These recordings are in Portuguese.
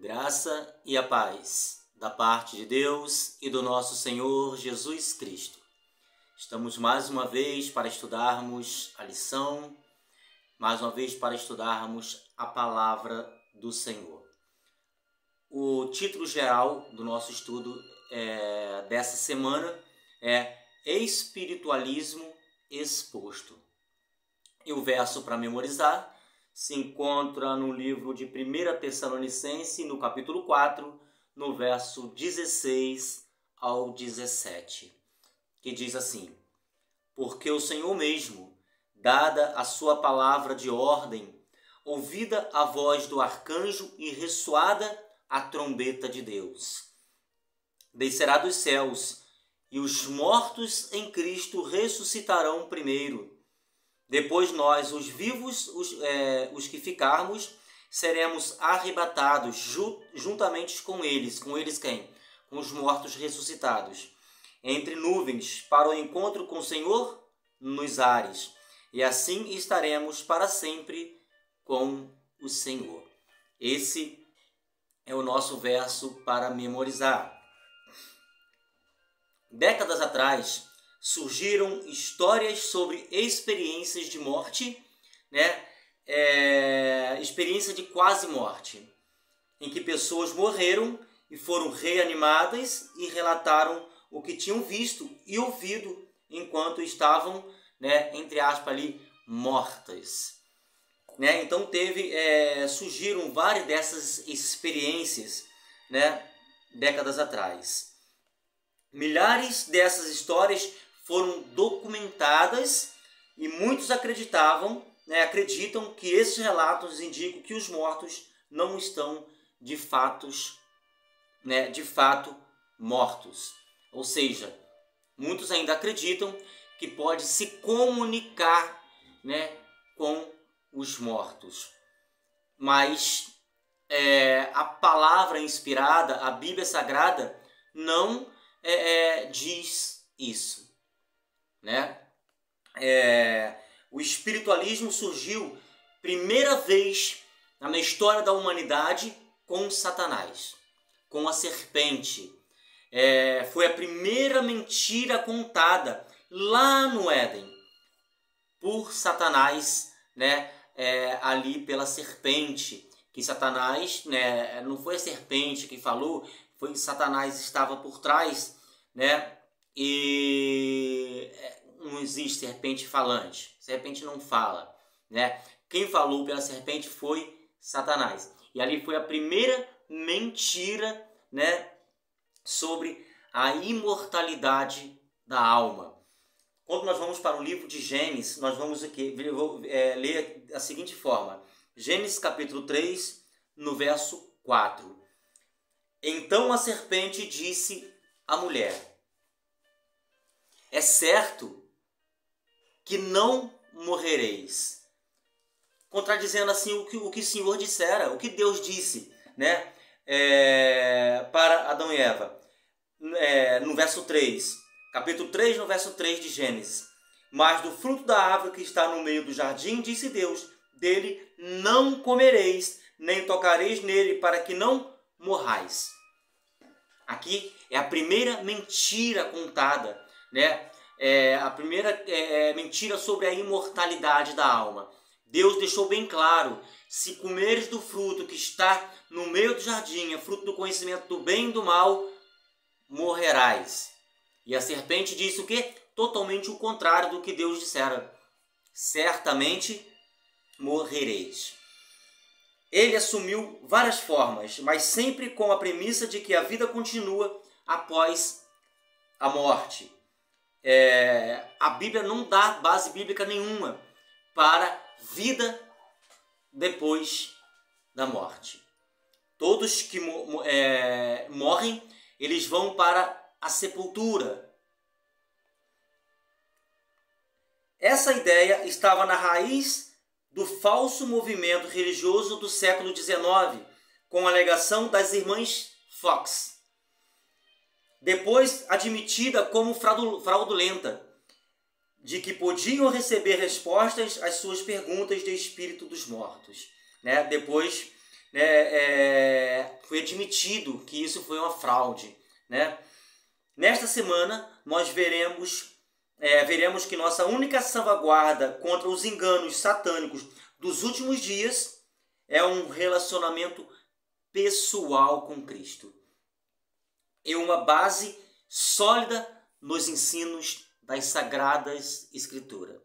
Graça e a paz da parte de Deus e do nosso Senhor Jesus Cristo. Estamos mais uma vez para estudarmos a lição, mais uma vez para estudarmos a palavra do Senhor. O título geral do nosso estudo dessa semana é Espiritualismo Exposto. E o verso para memorizar se encontra no livro de 1 Tessalonicenses, no capítulo 4, no verso 16 ao 17, que diz assim: Porque o Senhor mesmo, dada a sua palavra de ordem, ouvida a voz do arcanjo e ressoada a trombeta de Deus, descerá dos céus, e os mortos em Cristo ressuscitarão primeiro. Depois nós, os vivos, os que ficarmos, seremos arrebatados juntamente com eles. Com eles quem? Com os mortos ressuscitados, entre nuvens, para o encontro com o Senhor nos ares. E assim estaremos para sempre com o Senhor. Esse é o nosso verso para memorizar. Décadas atrás, surgiram histórias sobre experiências de morte, experiência de quase morte, em que pessoas morreram e foram reanimadas e relataram o que tinham visto e ouvido enquanto estavam, entre aspas, ali, mortas. Então surgiram várias dessas experiências, décadas atrás. Milhares dessas histórias foram documentadas e muitos acreditam que esses relatos indicam que os mortos não estão de fato mortos. Ou seja, muitos ainda acreditam que pode se comunicar, com os mortos. Mas a palavra inspirada, a Bíblia Sagrada, não diz isso. O espiritualismo surgiu primeira vez na história da humanidade com Satanás, com a serpente. Foi a primeira mentira contada lá no Éden por Satanás, ali pela serpente, que Satanás, não foi a serpente que falou, foi Satanás estava por trás, e não existe serpente falante, serpente não fala, Quem falou pela serpente foi Satanás, e ali foi a primeira mentira, sobre a imortalidade da alma. Quando nós vamos para o livro de Gênesis, nós vamos aqui ler da seguinte forma: Gênesis capítulo 3, no verso 4. Então a serpente disse à mulher: É certo que não morrereis. Contradizendo assim o que o Senhor dissera, o que Deus disse, para Adão e Eva. No verso 3, capítulo 3, no verso 3 de Gênesis. Mas do fruto da árvore que está no meio do jardim, disse Deus, dele não comereis, nem tocareis nele, para que não morrais. Aqui é a primeira mentira contada, a primeira mentira sobre a imortalidade da alma. Deus deixou bem claro: se comeres do fruto que está no meio do jardim, é fruto do conhecimento do bem e do mal, morrerás. E a serpente disse o quê? Totalmente o contrário do que Deus dissera: certamente morrereis. Ele assumiu várias formas, mas sempre com a premissa de que a vida continua após a morte. A Bíblia não dá base bíblica nenhuma para vida depois da morte. Todos que morrem, eles vão para a sepultura. Essa ideia estava na raiz do falso movimento religioso do século XIX, com a alegação das irmãs Fox, depois admitida como fraudulenta, de que podiam receber respostas às suas perguntas de espírito dos mortos. Depois né, foi admitido que isso foi uma fraude, né? Nesta semana nós veremos que nossa única salvaguarda contra os enganos satânicos dos últimos dias é um relacionamento pessoal com Cristo. É uma base sólida nos ensinos das Sagradas Escrituras.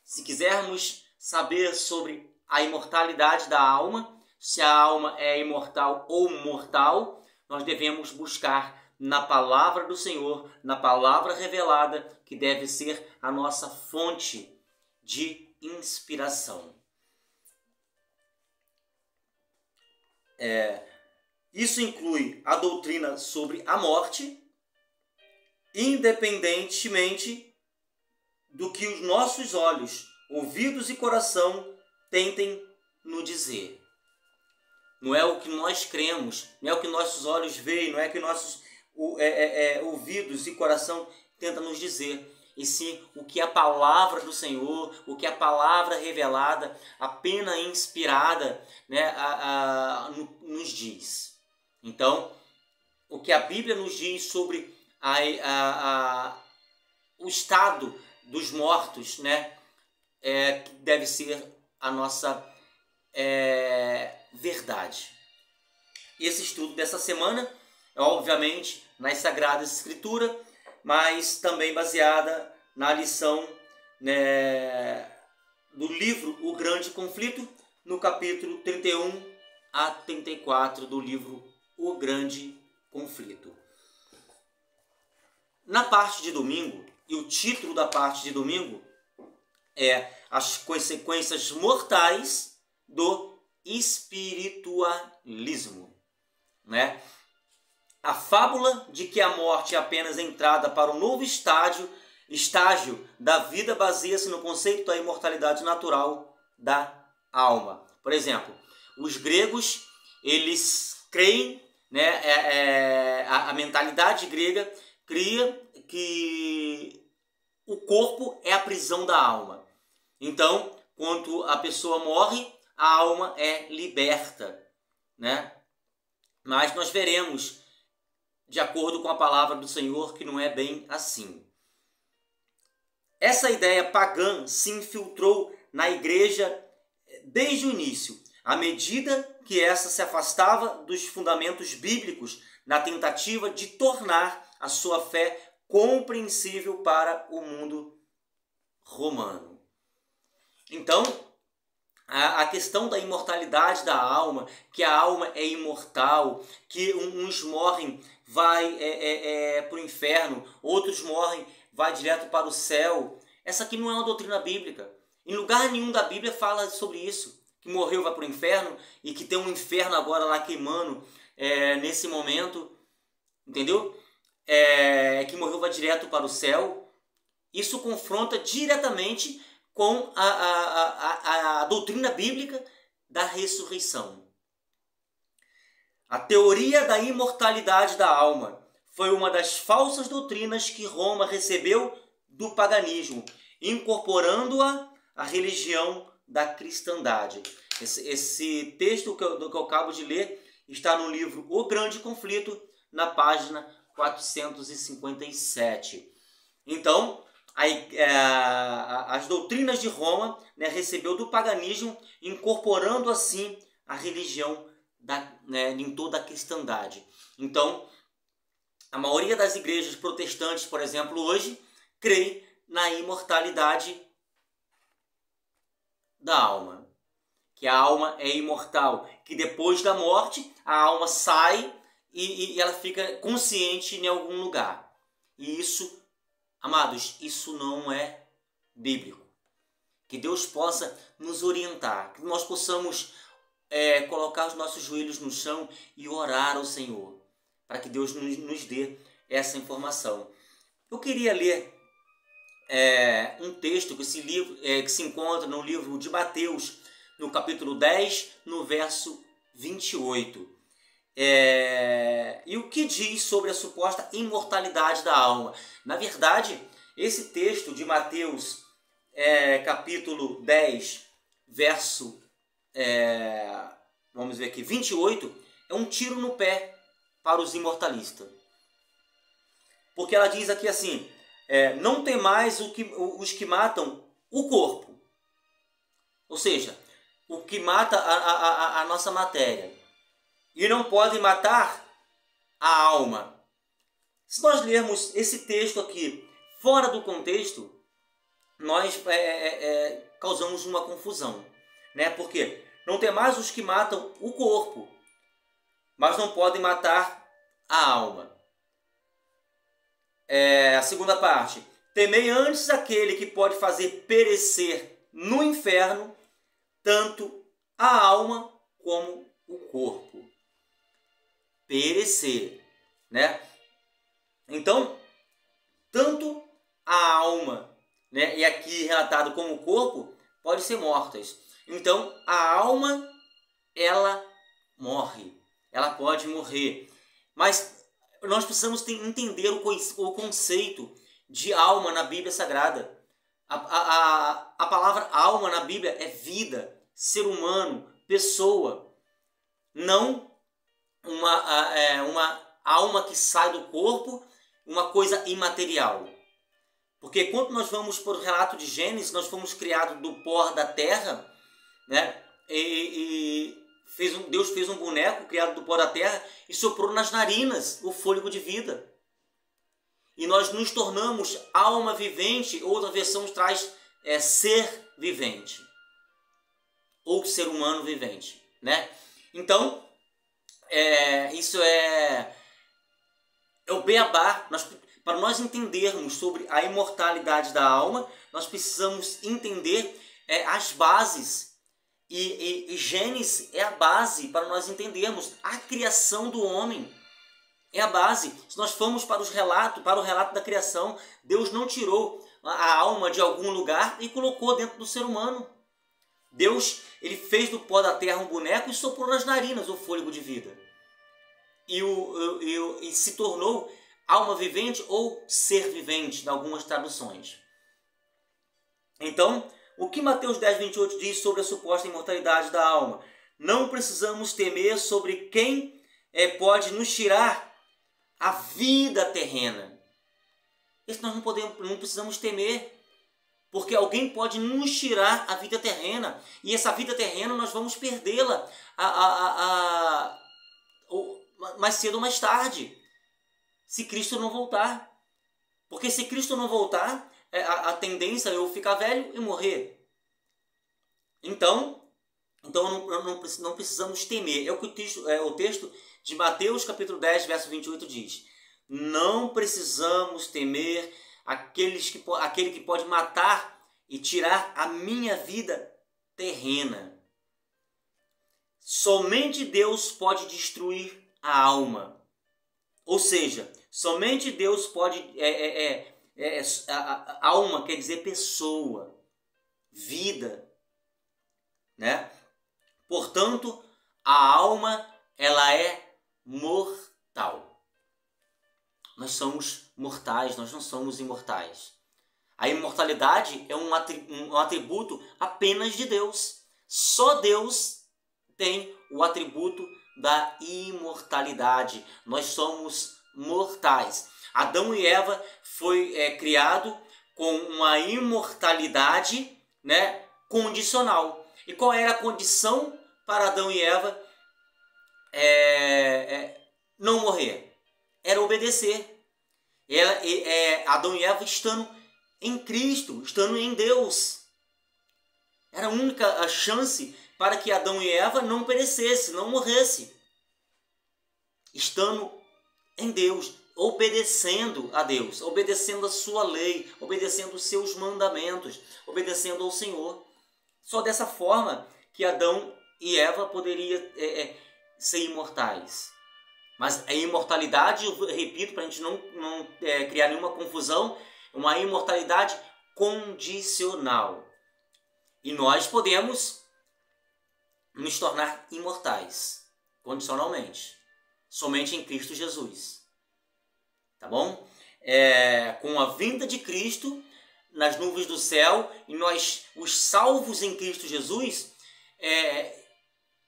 Se quisermos saber sobre a imortalidade da alma, se a alma é imortal ou mortal, nós devemos buscar na palavra do Senhor, na palavra revelada, que deve ser a nossa fonte de inspiração. Isso inclui a doutrina sobre a morte, independentemente do que os nossos olhos, ouvidos e coração tentem nos dizer. Não é o que nós cremos, não é o que nossos olhos veem, não é o que nossos ouvidos e coração tentam nos dizer, e sim o que a palavra do Senhor, o que a palavra revelada, a pena inspirada, né, nos diz. Então, o que a Bíblia nos diz sobre o estado dos mortos, né, deve ser a nossa verdade. Esse estudo dessa semana é obviamente nas Sagradas Escrituras, mas também baseada na lição, né, do livro O Grande Conflito, no capítulo 31 a 34 do livro O Grande Conflito. Na parte de domingo, e o título da parte de domingo é As Consequências Mortais do Espiritualismo, né? A fábula de que a morte é apenas a entrada para um novo estágio da vida baseia-se no conceito da imortalidade natural da alma. Por exemplo, os gregos, eles creem, né, a mentalidade grega cria que o corpo é a prisão da alma. Então, quando a pessoa morre, a alma é liberta, né? Mas nós veremos, de acordo com a palavra do Senhor, que não é bem assim. Essa ideia pagã se infiltrou na igreja desde o início, à medida que essa se afastava dos fundamentos bíblicos na tentativa de tornar a sua fé compreensível para o mundo romano. Então, a questão da imortalidade da alma, que a alma é imortal, que uns morrem, vai para o inferno, outros morrem, vai direto para o céu. Essa aqui não é uma doutrina bíblica. Em lugar nenhum da Bíblia fala sobre isso, que morreu vai para o inferno e que tem um inferno agora lá queimando nesse momento, entendeu? Que morreu vai direto para o céu. Isso confronta diretamente com a doutrina bíblica da ressurreição. A teoria da imortalidade da alma foi uma das falsas doutrinas que Roma recebeu do paganismo, incorporando-a à religião da cristandade. Esse texto que eu acabo de ler está no livro O Grande Conflito, na página 457. Então, as doutrinas de Roma, né, recebeu do paganismo, incorporando assim a religião em toda a cristandade. Então, a maioria das igrejas protestantes, por exemplo, hoje, crê na imortalidade da alma. Que a alma é imortal, que depois da morte a alma sai e ela fica consciente em algum lugar. E isso, amados, isso não é bíblico. Que Deus possa nos orientar, que nós possamos colocar os nossos joelhos no chão e orar ao Senhor, para que Deus nos dê essa informação. Eu queria ler um texto que se encontra no livro de Mateus, no capítulo 10, no verso 28. E o que diz sobre a suposta imortalidade da alma? Na verdade, esse texto de Mateus, capítulo 10, verso vamos ver aqui, 28, é um tiro no pé para os imortalistas. Porque ela diz aqui assim, não temais os que matam o corpo. Ou seja, o que mata a nossa matéria. E não podem matar a alma. Se nós lermos esse texto aqui fora do contexto, nós causamos uma confusão. Né? Porque não temais os que matam o corpo, mas não podem matar a alma. A segunda parte. Temei antes aquele que pode fazer perecer no inferno tanto a alma como o corpo. Perecer, né? Então, tanto a alma, né, e aqui relatado como o corpo, pode ser mortas. Então, a alma, ela morre. Ela pode morrer. Mas nós precisamos entender o conceito de alma na Bíblia Sagrada. A palavra alma na Bíblia é vida, ser humano, pessoa. Não uma alma que sai do corpo, uma coisa imaterial. Porque quando nós vamos para o relato de Gênesis, nós fomos criados do pó da terra, né? Deus fez um boneco criado do pó da terra e soprou nas narinas o fôlego de vida. E nós nos tornamos alma vivente, outra versão traz ser vivente. Ou ser humano vivente, né? Então, isso é o beabá. Para nós entendermos sobre a imortalidade da alma, nós precisamos entender as bases. E Gênesis é a base para nós entendermos a criação do homem. É a base. Se nós formos para o relato da criação, Deus não tirou a alma de algum lugar e colocou dentro do ser humano. Deus, ele fez do pó da terra um boneco e soprou nas narinas o fôlego de vida. E se tornou alma vivente ou ser vivente, em algumas traduções. Então, o que Mateus 10, 28 diz sobre a suposta imortalidade da alma? Não precisamos temer sobre quem pode nos tirar a vida terrena. Isso nós não precisamos temer. Porque alguém pode nos tirar a vida terrena. E essa vida terrena nós vamos perdê-la mais cedo ou mais tarde. Se Cristo não voltar. Porque se Cristo não voltar, a tendência é eu ficar velho e morrer. Então não precisamos temer. É o que o texto de Mateus capítulo 10, verso 28 diz. Não precisamos temer aquele que pode matar e tirar a minha vida terrena. Somente Deus pode destruir a alma. Ou seja, somente Deus pode... alma quer dizer pessoa, vida, né? Portanto, a alma, ela é mortal. Nós somos mortais, nós não somos imortais. A imortalidade é um atributo apenas de Deus. Só Deus tem o atributo da imortalidade. Nós somos mortais. Adão e Eva foi criado com uma imortalidade, né, condicional. E qual era a condição para Adão e Eva não morrer? Era obedecer. Adão e Eva estando em Cristo, estando em Deus. Era a única chance para que Adão e Eva não perecessem, não morressem. Estando em Deus, obedecendo a Deus, obedecendo a sua lei, obedecendo os seus mandamentos, obedecendo ao Senhor. Só dessa forma que Adão e Eva poderiam ser imortais. Mas a imortalidade, eu repito, para a gente não criar nenhuma confusão, é uma imortalidade condicional. E nós podemos nos tornar imortais, condicionalmente, somente em Cristo Jesus. Tá bom? Com a vinda de Cristo nas nuvens do céu, e nós, os salvos em Cristo Jesus,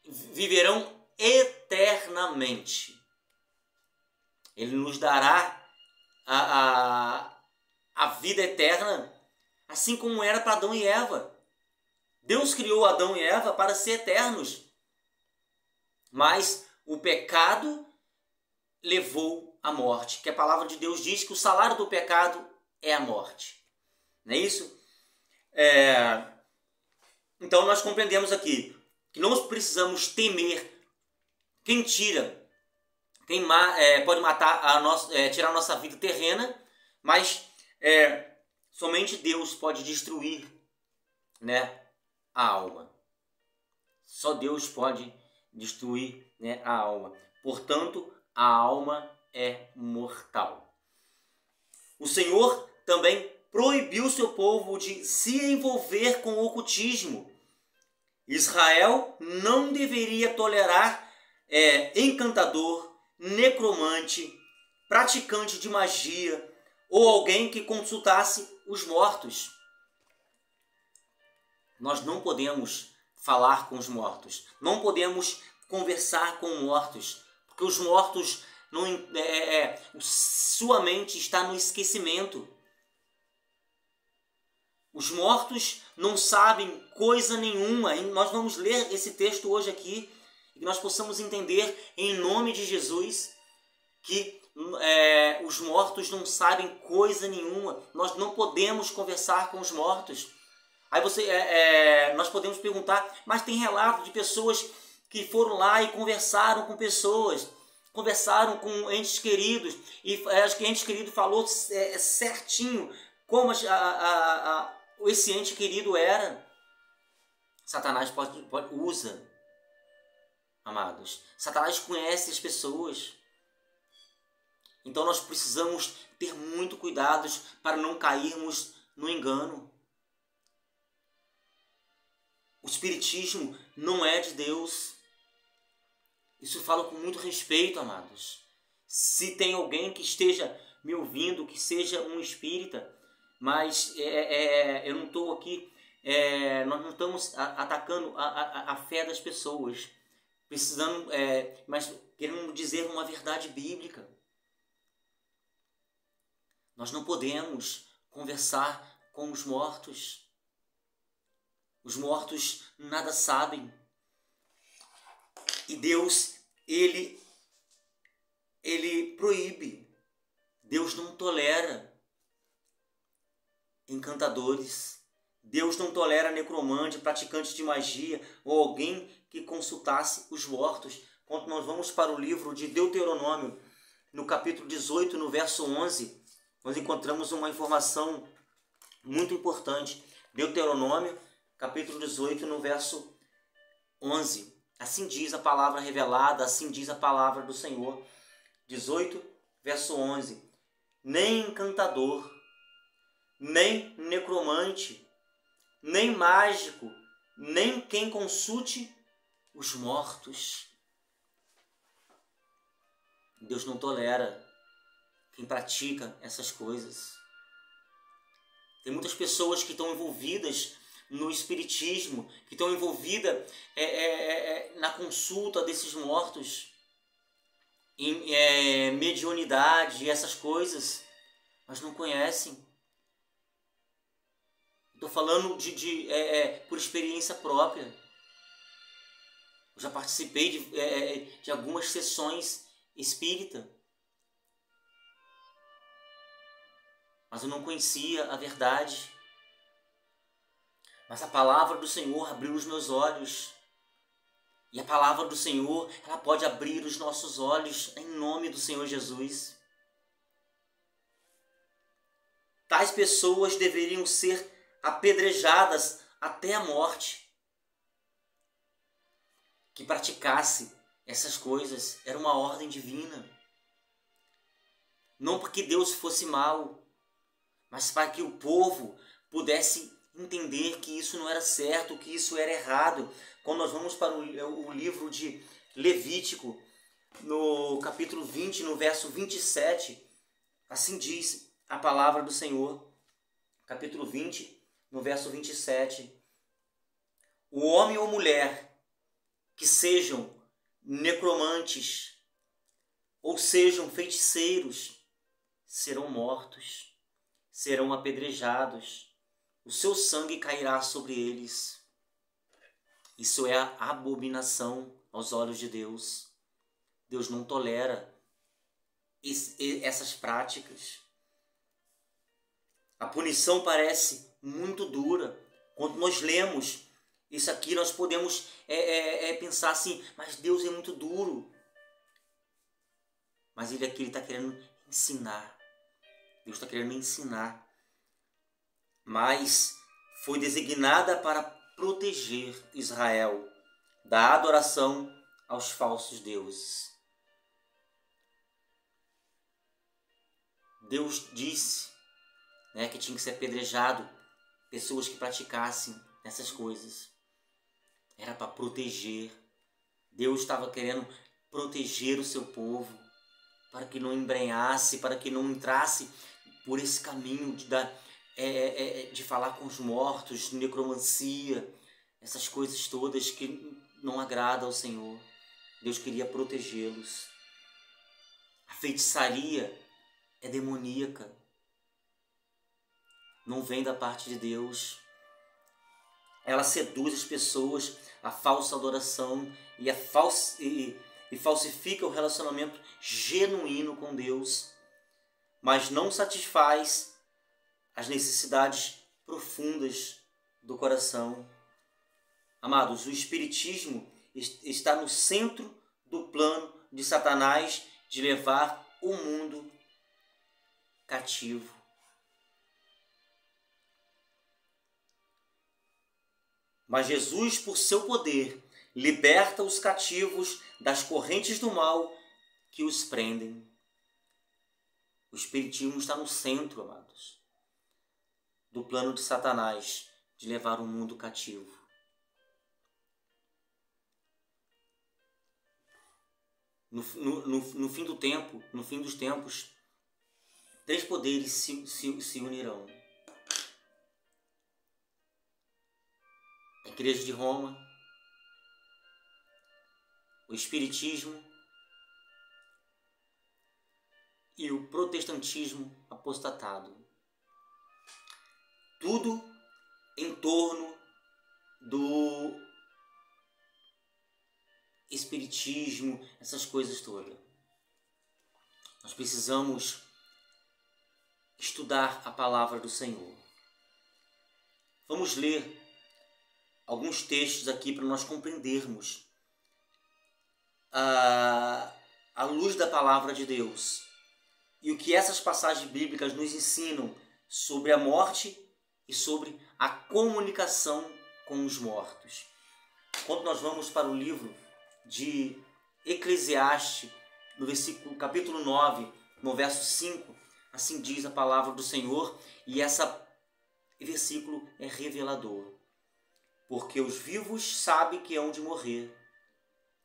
viverão eternamente. Ele nos dará a vida eterna, assim como era para Adão e Eva. Deus criou Adão e Eva para ser eternos, mas o pecado levou à morte, que a palavra de Deus diz que o salário do pecado é a morte. Não é isso? Então nós compreendemos aqui que não precisamos temer quem pode matar tirar a nossa vida terrena, mas somente Deus pode destruir, né, a alma. Só Deus pode destruir, né, a alma. Portanto, a alma é mortal. O Senhor também proibiu seu povo de se envolver com o ocultismo. Israel não deveria tolerar encantador, necromante, praticante de magia ou alguém que consultasse os mortos. Nós não podemos falar com os mortos, não podemos conversar com mortos, porque os mortos sua mente está no esquecimento. Os mortos não sabem coisa nenhuma. Nós vamos ler esse texto hoje aqui e que nós possamos entender em nome de Jesus que os mortos não sabem coisa nenhuma. Nós não podemos conversar com os mortos. Aí nós podemos perguntar, mas tem relato de pessoas que foram lá e conversaram com pessoas, conversaram com entes queridos, e os entes queridos falou certinho como esse ente querido era. Satanás usa, amados. Satanás conhece as pessoas. Então nós precisamos ter muito cuidado para não cairmos no engano. O espiritismo não é de Deus. Isso eu falo com muito respeito, amados. Se tem alguém que esteja me ouvindo, que seja um espírita, mas eu não estou aqui, nós não estamos atacando a fé das pessoas, precisando, mas querendo dizer uma verdade bíblica. Nós não podemos conversar com os mortos. Os mortos nada sabem. E Deus, Ele proíbe. Deus não tolera encantadores. Deus não tolera necromante, praticante de magia ou alguém que consultasse os mortos. Quando nós vamos para o livro de Deuteronômio, no capítulo 18, no verso 11, nós encontramos uma informação muito importante. Deuteronômio, capítulo 18, no verso 11. Assim diz a palavra revelada, assim diz a palavra do Senhor. 18, verso 11. Nem encantador, nem necromante, nem mágico, nem quem consulte os mortos. Deus não tolera quem pratica essas coisas. Tem muitas pessoas que estão envolvidas no espiritismo, que estão envolvidas na consulta desses mortos, em mediunidade e essas coisas, mas não conhecem. Estou falando por experiência própria. Eu já participei de algumas sessões espírita, mas eu não conhecia a verdade. Mas a palavra do Senhor abriu os meus olhos. E a palavra do Senhor, ela pode abrir os nossos olhos em nome do Senhor Jesus. Tais pessoas deveriam ser apedrejadas até a morte. Que praticasse essas coisas era uma ordem divina. Não porque Deus fosse mau, mas para que o povo pudesse entender que isso não era certo, que isso era errado. Quando nós vamos para o livro de Levítico, no capítulo 20, no verso 27, assim diz a palavra do Senhor. Capítulo 20, no verso 27. O homem ou mulher que sejam necromantes ou sejam feiticeiros serão mortos, serão apedrejados, o seu sangue cairá sobre eles. Isso é a abominação aos olhos de Deus. Deus não tolera essas práticas. A punição parece muito dura. Quando nós lemos isso aqui, nós podemos pensar assim, mas Deus é muito duro. Mas Ele aqui está querendo ensinar. Deus está querendo ensinar. Mas foi designada para proteger Israel da adoração aos falsos deuses. Deus disse, que tinha que ser apedrejado pessoas que praticassem essas coisas. Era para proteger. Deus estava querendo proteger o seu povo, para que não embrenhasse, para que não entrasse por esse caminho de falar com os mortos, necromancia, essas coisas todas que não agradam ao Senhor. Deus queria protegê-los. A feitiçaria é demoníaca. Não vem da parte de Deus. Ela seduz as pessoas à falsa adoração e falsifica o relacionamento genuíno com Deus, mas não satisfaz as necessidades profundas do coração. Amados, o Espiritismo está no centro do plano de Satanás de levar o mundo cativo. Mas Jesus, por seu poder, liberta os cativos das correntes do mal que os prendem. O Espiritismo está no centro, amados, do plano de Satanás de levar o mundo cativo. No fim do tempo, no fim dos tempos, três poderes se unirão. A Igreja de Roma, o Espiritismo e o Protestantismo apostatado. Tudo em torno do Espiritismo, essas coisas todas. Nós precisamos estudar a palavra do Senhor. Vamos ler alguns textos aqui para nós compreendermos a luz da palavra de Deus e o que essas passagens bíblicas nos ensinam sobre a morte e sobre a comunicação com os mortos. Quando nós vamos para o livro de Eclesiastes, no capítulo 9, no verso 5, assim diz a palavra do Senhor, e esse versículo é revelador. Porque os vivos sabem que hão de morrer,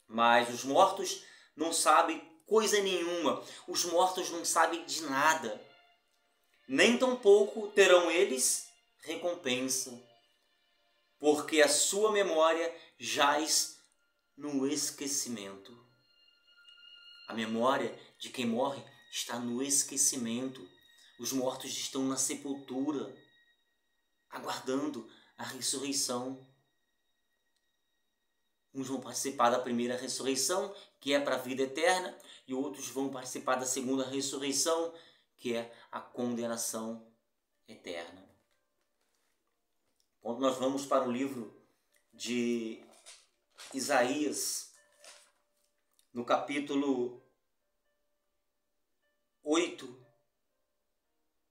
mas os mortos não sabem coisa nenhuma. Os mortos não sabem de nada. Nem tampouco terão eles recompensa, porque a sua memória jaz no esquecimento. A memória de quem morre está no esquecimento. Os mortos estão na sepultura, aguardando a ressurreição. Uns vão participar da primeira ressurreição, que é para a vida eterna, e outros vão participar da segunda ressurreição, que é a condenação eterna. Quando nós vamos para o livro de Isaías, no capítulo 8,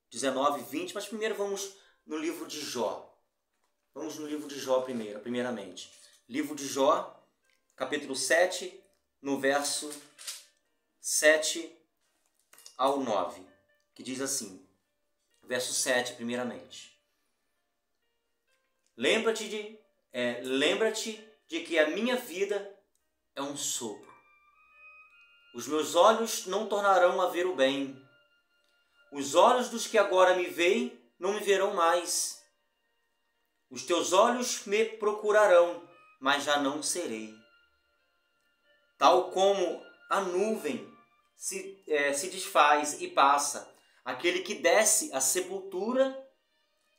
19 e 20, mas primeiro vamos no livro de Jó. Vamos no livro de Jó primeiramente. Livro de Jó, capítulo 7, no verso 7 ao 9, que diz assim, verso 7 primeiramente. Lembra-te de que a minha vida é um sopro. Os meus olhos não tornarão a ver o bem. Os olhos dos que agora me veem não me verão mais. Os teus olhos me procurarão, mas já não serei. Tal como a nuvem se desfaz e passa, aquele que desce à sepultura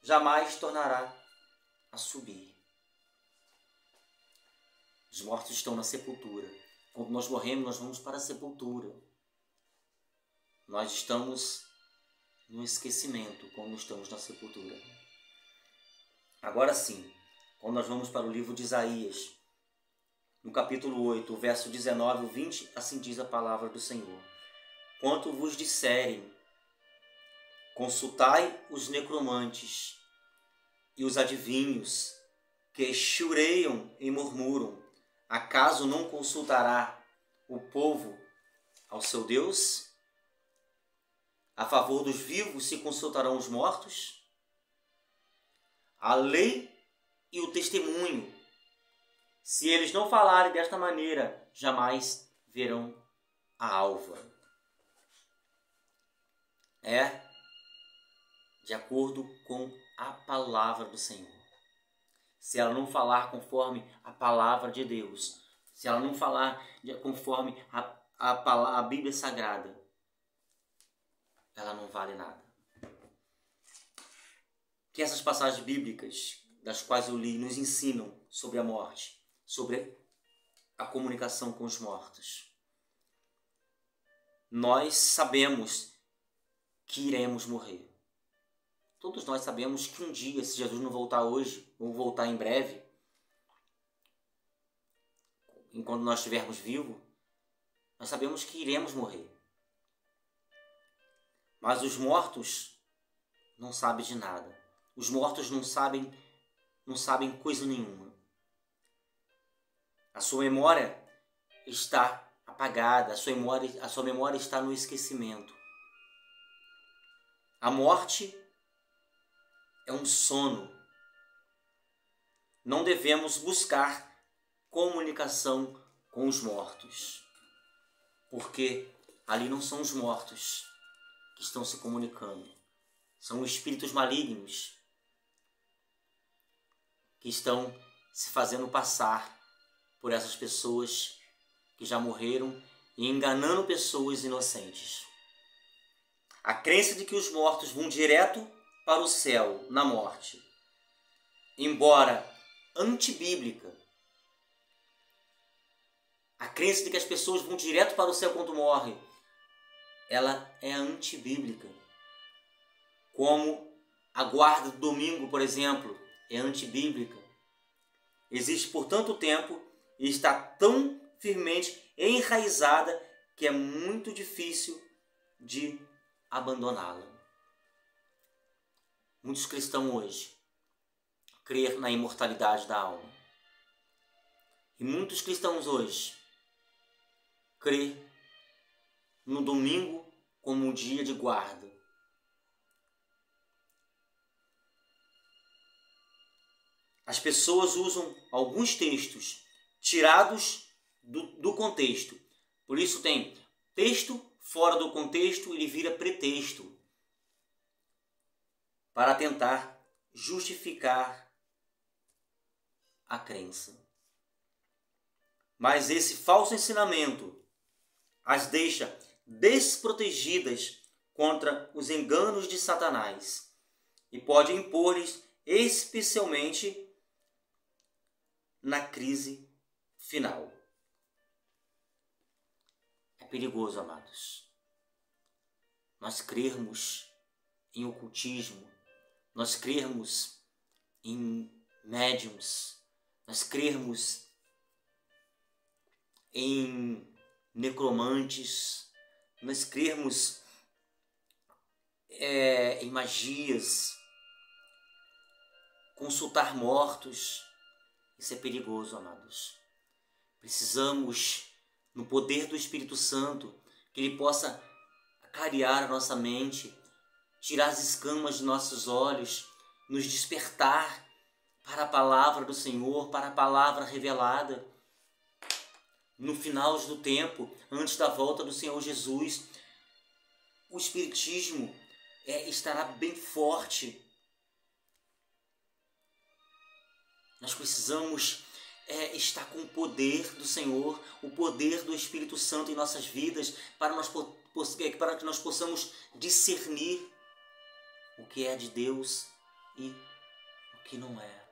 jamais tornará a subir. Os mortos estão na sepultura. Quando nós morremos, nós vamos para a sepultura. Nós estamos no esquecimento quando estamos na sepultura. Agora sim, quando nós vamos para o livro de Isaías, no capítulo 8, verso 19 ao 20, assim diz a palavra do Senhor. Quanto vos disserem, consultai os necromantes e os adivinhos, que chureiam e murmuram, acaso não consultará o povo ao seu Deus? A favor dos vivos se consultarão os mortos? A lei e o testemunho, se eles não falarem desta maneira, jamais verão a alva. É de acordo com a palavra do Senhor. Se ela não falar conforme a palavra de Deus, se ela não falar conforme a Bíblia Sagrada, ela não vale nada. Que essas passagens bíblicas, das quais eu li, nos ensinam sobre a morte, sobre a comunicação com os mortos. Nós sabemos que iremos morrer. Todos nós sabemos que um dia, se Jesus não voltar hoje, ou voltar em breve, enquanto nós estivermos vivos, nós sabemos que iremos morrer. Mas os mortos não sabem de nada. Os mortos não sabem coisa nenhuma. A sua memória está apagada, a sua memória está no esquecimento. A morte é um sono. Não devemos buscar comunicação com os mortos, porque ali não são os mortos que estão se comunicando. São espíritos malignos que estão se fazendo passar por essas pessoas que já morreram e enganando pessoas inocentes. A crença de que os mortos vão direto para o céu na morte, embora antibíblica, a crença de que as pessoas vão direto para o céu quando morrem, ela é antibíblica. Como a guarda do domingo, por exemplo, é antibíblica. Existe por tanto tempo e está tão firmemente enraizada que é muito difícil de abandoná-la. Muitos cristãos hoje creem na imortalidade da alma. E muitos cristãos hoje creem no domingo como um dia de guarda. As pessoas usam alguns textos tirados do contexto. Por isso tem texto fora do contexto, ele vira pretexto para tentar justificar a crença. Mas esse falso ensinamento as deixa desprotegidas contra os enganos de Satanás e pode impor-lhes, especialmente na crise final. É perigoso, amados, nós crermos em ocultismo, nós crermos em médiums, nós crermos em necromantes, nós crermos em magias, consultar mortos. Isso é perigoso, amados. Precisamos, no poder do Espírito Santo, que Ele possa clarear a nossa mente, tirar as escamas de nossos olhos, nos despertar para a palavra do Senhor, para a palavra revelada. No final do tempo, antes da volta do Senhor Jesus, o Espiritismo estará bem forte. Nós precisamos estar com o poder do Senhor, o poder do Espírito Santo em nossas vidas, para que nós possamos discernir o que é de Deus e o que não é.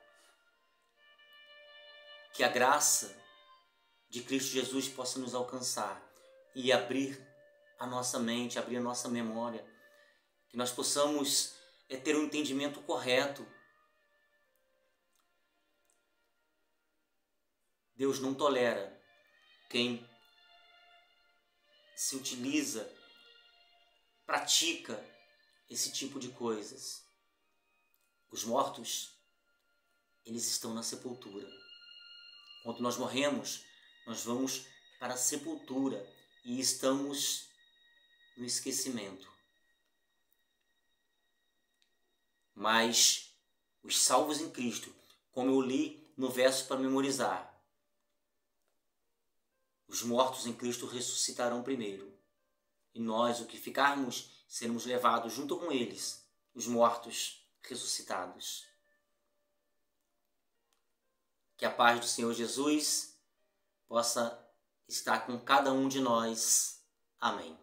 Que a graça de Cristo Jesus possa nos alcançar e abrir a nossa mente, abrir a nossa memória, que nós possamos ter um entendimento correto. Deus não tolera quem se utiliza, pratica esse tipo de coisas. Os mortos, eles estão na sepultura. Quando nós morremos, nós vamos para a sepultura e estamos no esquecimento. Mas os salvos em Cristo, como eu li no verso para memorizar, os mortos em Cristo ressuscitarão primeiro. E nós, o que ficarmos, seremos levados junto com eles, os mortos ressuscitados. Que a paz do Senhor Jesus possa estar com cada um de nós. Amém.